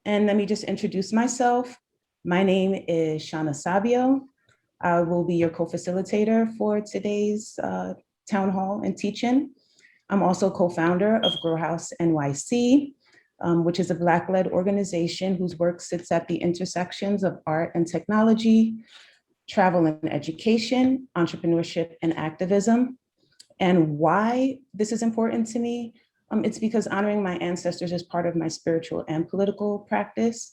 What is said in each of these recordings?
And let me just introduce myself. My name is Shanna. I will be your co-facilitator for today's town hall and teach-in. I'm also co-founder of Grow House NYC, which is a Black-led organization whose work sits at the intersections of art and technology, travel and education, entrepreneurship and activism. And why this is important to me, it's because honoring my ancestors is part of my spiritual and political practice,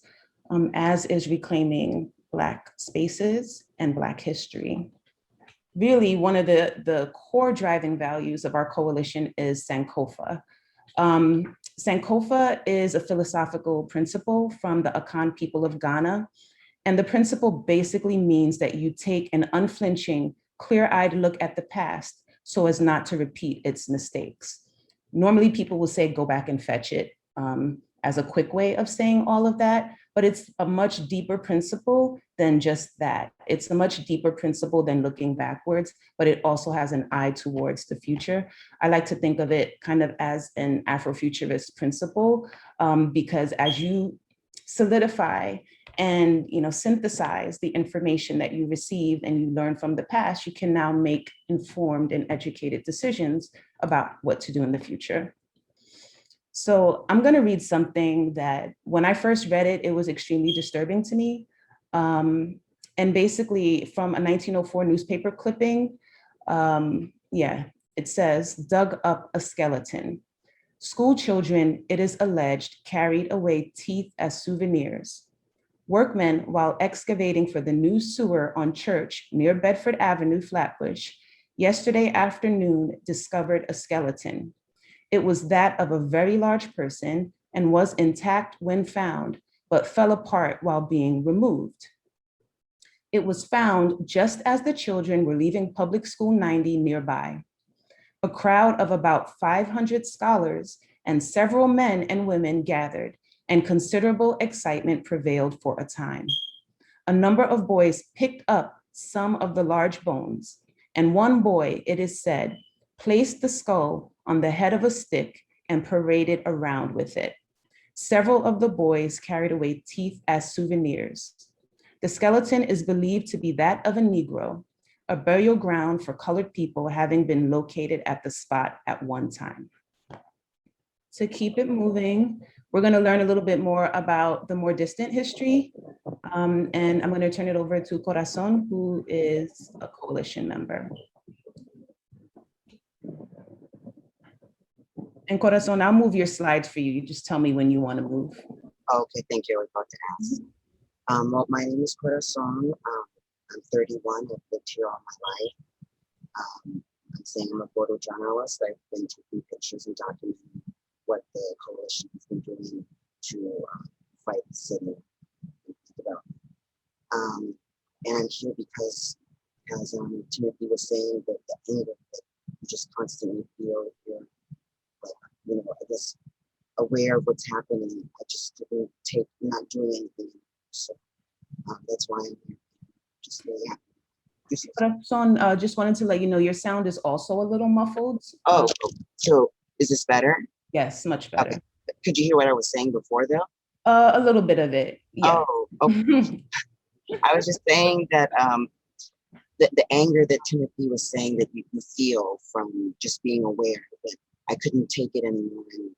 as is reclaiming Black spaces and Black history. Really, one of the core driving values of our coalition is Sankofa. Sankofa is a philosophical principle from the Akan people of Ghana. And the principle basically means that you take an unflinching, clear-eyed look at the past so as not to repeat its mistakes. Normally people will say, go back and fetch it as a quick way of saying all of that, but it's a much deeper principle than just that. It's a much deeper principle than looking backwards, but it also has an eye towards the future. I like to think of it kind of as an Afrofuturist principle, because as you solidify and synthesize the information that you receive and you learn from the past, you can now make informed and educated decisions about what to do in the future. So I'm going to read something that when I first read it, it was extremely disturbing to me. And basically from a 1904 newspaper clipping, it says, dug up a skeleton. School children, it is alleged, carried away teeth as souvenirs. Workmen, while excavating for the new sewer on Church near Bedford Avenue, Flatbush, yesterday afternoon discovered a skeleton. It was that of a very large person and was intact when found, but fell apart while being removed. It was found just as the children were leaving Public School 90 nearby. A crowd of about 500 scholars and several men and women gathered, and considerable excitement prevailed for a time. A number of boys picked up some of the large bones, and one boy, it is said, placed the skull on the head of a stick and paraded around with it. Several of the boys carried away teeth as souvenirs. The skeleton is believed to be that of a Negro, a burial ground for colored people having been located at the spot at one time. To keep it moving, we're going to learn a little bit more about the more distant history. And I'm going to turn it over to Corazon, who is a coalition member. And Corazon, I'll move your slides for you. You just tell me when you want to move. Okay, thank you. I was about to ask. Well, my name is Corazon. I'm 31. I've lived here all my life. I'm saying I'm a photo journalist. I've been taking pictures and documenting what the coalition has been doing to fight the city and development. And I'm here because, as Timothy was saying, that the anger that you just constantly feel, you're like, I guess aware of what's happening. I just didn't take, not doing anything. So that's why I'm here. Just really happy. Corazon, just wanted to let you know your sound is also a little muffled. Oh, so is this better? Yes, much better. Okay. Could you hear what I was saying before, though? A little bit of it. Yeah. Oh, okay. I was just saying that the anger that Timothy was saying that you feel from just being aware that I couldn't take it anymore, and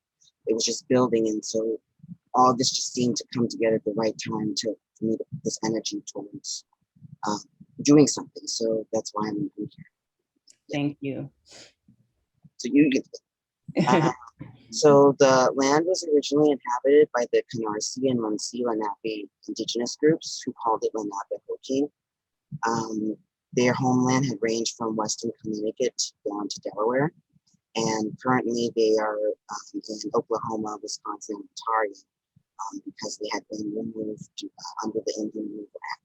it was just building, and so all this just seemed to come together at the right time for me to put this energy towards doing something. So that's why I'm here. Thank you. So you get so the land was originally inhabited by the Canarsie and Munsee Lenape indigenous groups who called it Lenape Land. Their homeland had ranged from Western Connecticut down to Delaware, and currently they are in Oklahoma, Wisconsin, and Ontario because they had been removed under the Indian Removal Act.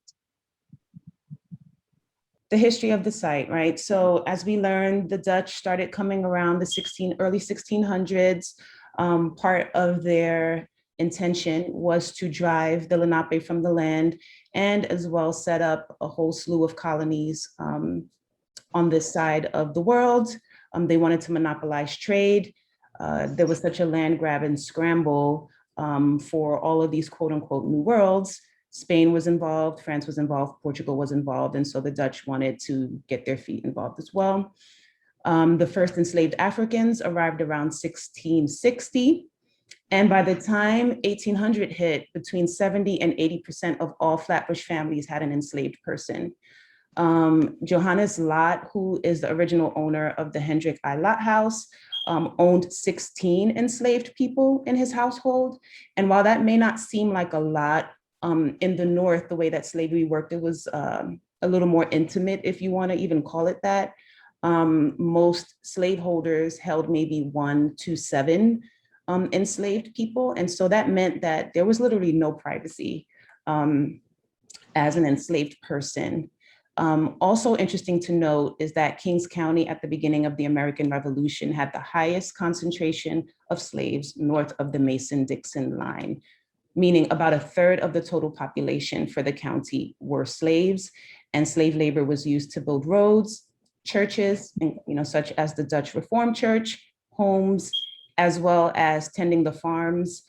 The history of the site, right? So as we learned, the Dutch started coming around the early 1600s. Part of their intention was to drive the Lenape from the land and as well set up a whole slew of colonies on this side of the world. They wanted to monopolize trade. There was such a land grab and scramble for all of these quote unquote new worlds. Spain was involved, France was involved, Portugal was involved, and so the Dutch wanted to get their feet involved as well. The first enslaved Africans arrived around 1660. And by the time 1800 hit, between 70 and 80% of all Flatbush families had an enslaved person. Johannes Lot, who is the original owner of the Hendrik I. Lot House, owned 16 enslaved people in his household. And while that may not seem like a lot, in the North, the way that slavery worked, it was a little more intimate, if you want to even call it that. Most slaveholders held maybe 1 to 7 enslaved people. And so that meant that there was literally no privacy as an enslaved person. Also interesting to note is that Kings County at the beginning of the American Revolution had the highest concentration of slaves north of the Mason-Dixon line, meaning about 1/3 of the total population for the county were slaves, and slave labor was used to build roads, churches, and, such as the Dutch Reformed Church, homes, as well as tending the farms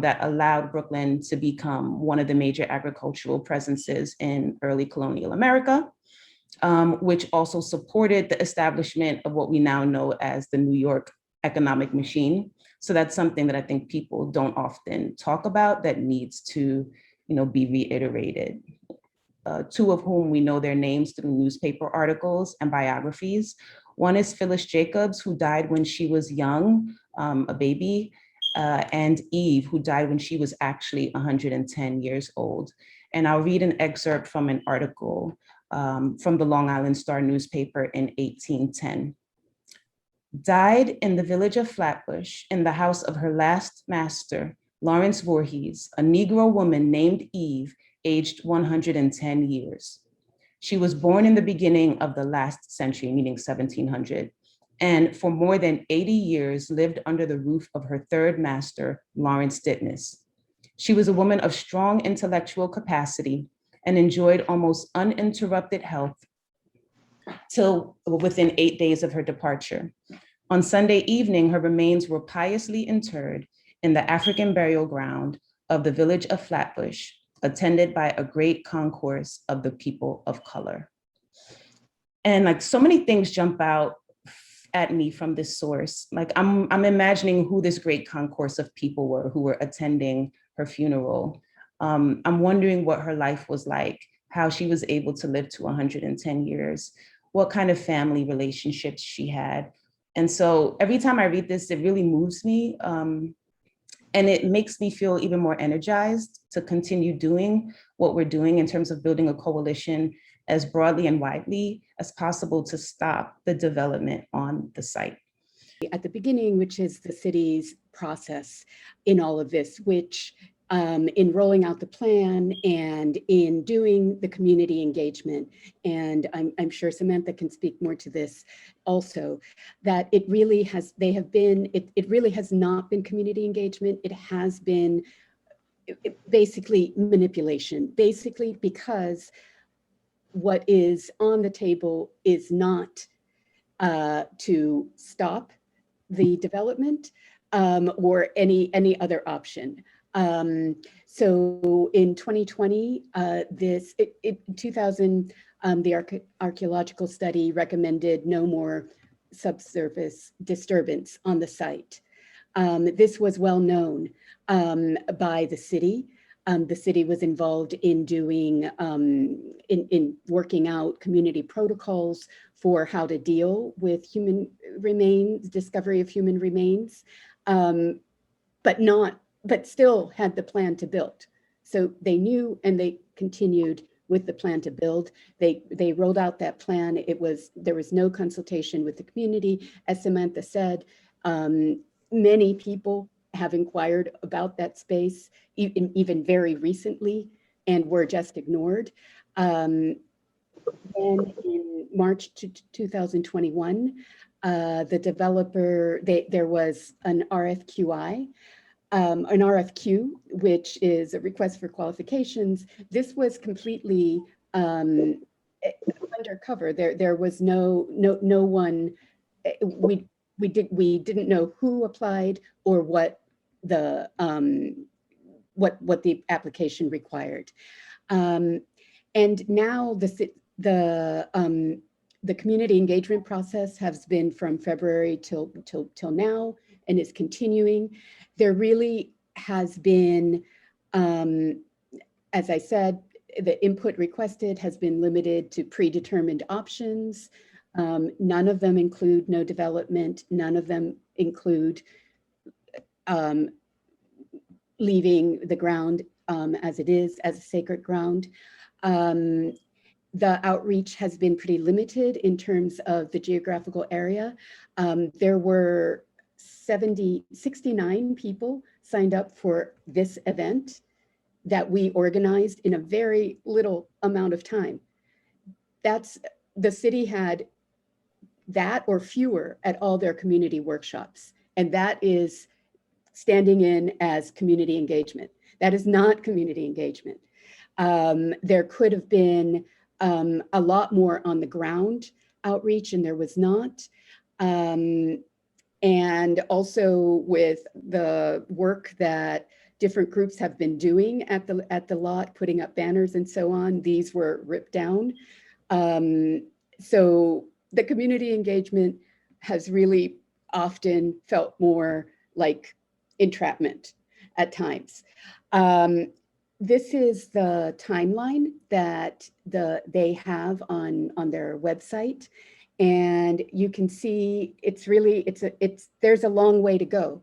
that allowed Brooklyn to become one of the major agricultural presences in early colonial America, which also supported the establishment of what we now know as the New York economic machine. So that's something that I think people don't often talk about that needs to, be reiterated. Two of whom we know their names through newspaper articles and biographies. One is Phyllis Jacobs, who died when she was young, a baby, and Eve, who died when she was actually 110 years old. And I'll read an excerpt from an article from the Long Island Star newspaper in 1810. Died in the village of Flatbush in the house of her last master, Lawrence Voorhees, a Negro woman named Eve, aged 110 years. She was born in the beginning of the last century, meaning 1700, and for more than 80 years lived under the roof of her third master, Lawrence Ditmas. She was a woman of strong intellectual capacity and enjoyed almost uninterrupted health till within 8 days of her departure. On Sunday evening, her remains were piously interred in the African burial ground of the village of Flatbush, attended by a great concourse of the people of color. And so many things jump out at me from this source. I'm imagining who this great concourse of people were who were attending her funeral. I'm wondering what her life was like, how she was able to live to 110 years, what kind of family relationships she had. And so every time I read this, it really moves me. And it makes me feel even more energized to continue doing what we're doing in terms of building a coalition as broadly and widely as possible to stop the development on the site. At the beginning, which is the city's process in all of this, which in rolling out the plan and in doing the community engagement. And I'm sure Samantha can speak more to this also, that it really has, it really has not been community engagement. It has been basically manipulation, basically because what is on the table is not to stop the development or any other option. So in 2020, in 2000, the archaeological study recommended no more subsurface disturbance on the site. This was well known by the city. The city was involved in doing, in working out community protocols for how to deal with human remains, discovery of human remains, but still had the plan to build. So they knew and they continued with the plan to build. They rolled out that plan. There was no consultation with the community. As Samantha said, many people have inquired about that space, even very recently, and were just ignored. Then in March 2021, the developer, there was an RFQI, an RFQ, which is a request for qualifications. This was completely undercover. There was no one. We didn't know who applied or what the what the application required. And now the community engagement process has been from February till now and is continuing. There really has been, as I said, the input requested has been limited to predetermined options. None of them include no development. None of them include leaving the ground as it is, as a sacred ground. The outreach has been pretty limited in terms of the geographical area. There were 69 people signed up for this event that we organized in a very little amount of time. The city had that or fewer at all their community workshops. And that is standing in as community engagement. That is not community engagement. There could have been a lot more on the ground outreach, and there was not. And also with the work that different groups have been doing at the lot, putting up banners and so on, these were ripped down. So the community engagement has really often felt more like entrapment at times. This is the timeline that they have on their website, and you can see there's a long way to go.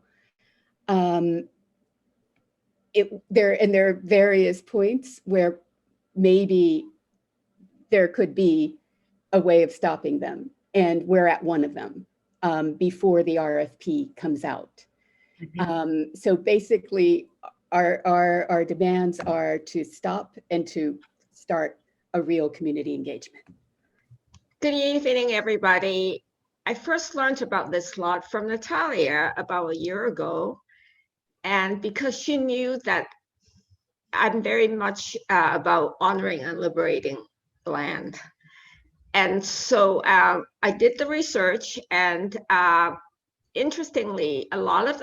There are various points where maybe there could be a way of stopping them, and we're at one of them before the RFP comes out. So basically, our demands are to stop and to start a real community engagement. Good evening, everybody. I first learned about this lot from Natalia about a year ago. And because she knew that I'm very much about honoring and liberating land. And so I did the research, and interestingly, a lot of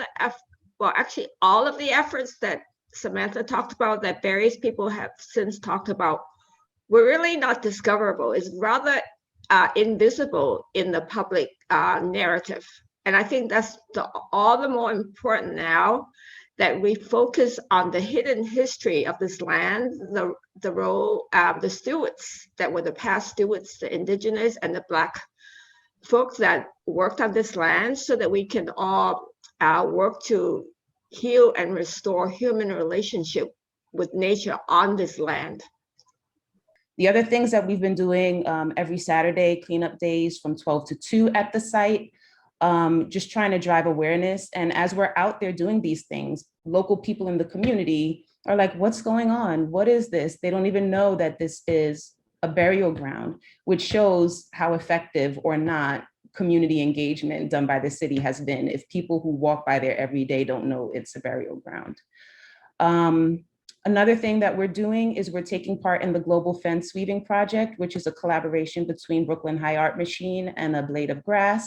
all of the efforts that Samantha talked about, that various people have since talked about, were really not discoverable. It's rather invisible in the public narrative. And I think that's all the more important now that we focus on the hidden history of this land, the role, the stewards that were the past stewards, the indigenous and the Black folks that worked on this land, so that we can all work to heal and restore human relationship with nature on this land. The other things that we've been doing every Saturday, cleanup days from 12 to 2 at the site, just trying to drive awareness. And as we're out there doing these things, local people in the community are like, what's going on? What is this? They don't even know that this is a burial ground, which shows how effective or not community engagement done by the city has been if people who walk by there every day don't know it's a burial ground. Another thing that we're doing is we're taking part in the Global Fence Weaving Project, which is a collaboration between Brooklyn High Art Machine and A Blade of Grass.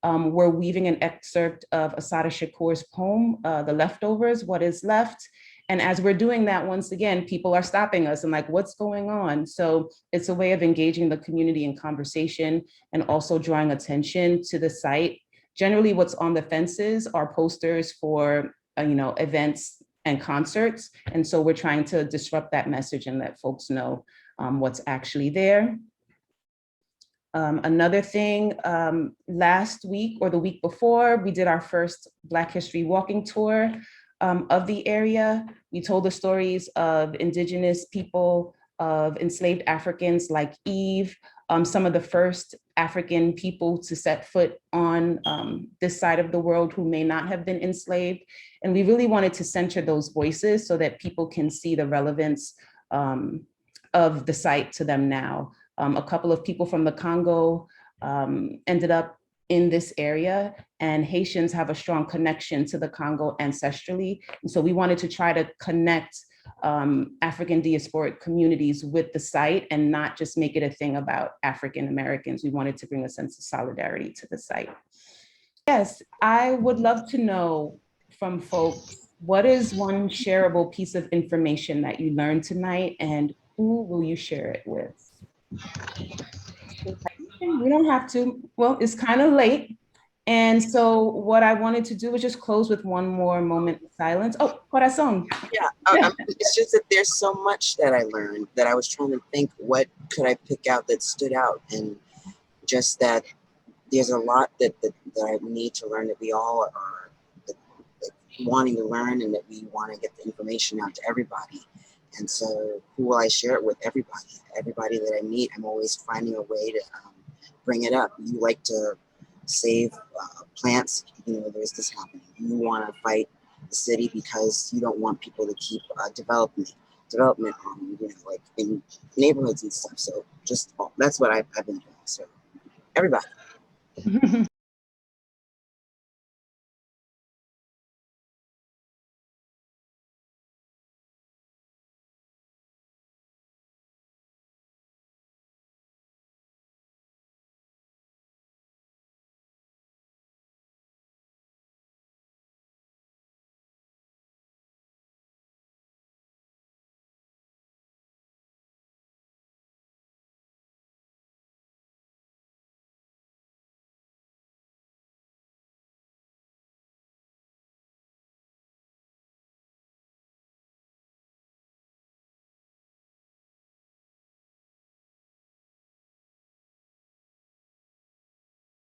We're weaving an excerpt of Assata Shakur's poem, The Leftovers, What Is Left. And as we're doing that, once again, people are stopping us and like, what's going on? So it's a way of engaging the community in conversation and also drawing attention to the site. Generally, what's on the fences are posters for events and concerts. And so we're trying to disrupt that message and let folks know what's actually there. Another thing, last week or the week before, we did our first Black History walking tour of the area. We told the stories of indigenous people, of enslaved Africans like Eve, some of the first African people to set foot on this side of the world who may not have been enslaved. And we really wanted to center those voices so that people can see the relevance of the site to them now. A couple of people from the Congo ended up in this area, and Haitians have a strong connection to the Congo ancestrally. And so we wanted to try to connect African diasporic communities with the site and not just make it a thing about African Americans. We wanted to bring a sense of solidarity to the site. Yes, I would love to know from folks what is one shareable piece of information that you learned tonight, and who will you share it with? We don't have to. Well, it's kind of late. And so what I wanted to do was just close with one more moment of silence. Oh, corazón. Yeah, it's just that there's so much that I learned that I was trying to think, what could I pick out that stood out? And just that there's a lot that I need to learn, that we all are wanting to learn, and that we want to get the information out to everybody. And so who will I share it with? Everybody that I meet. I'm always finding a way to bring it up. You like to save plants, there's this happening. You want to fight the city because you don't want people to keep development like in neighborhoods and stuff. So just that's what I've been doing. So everybody.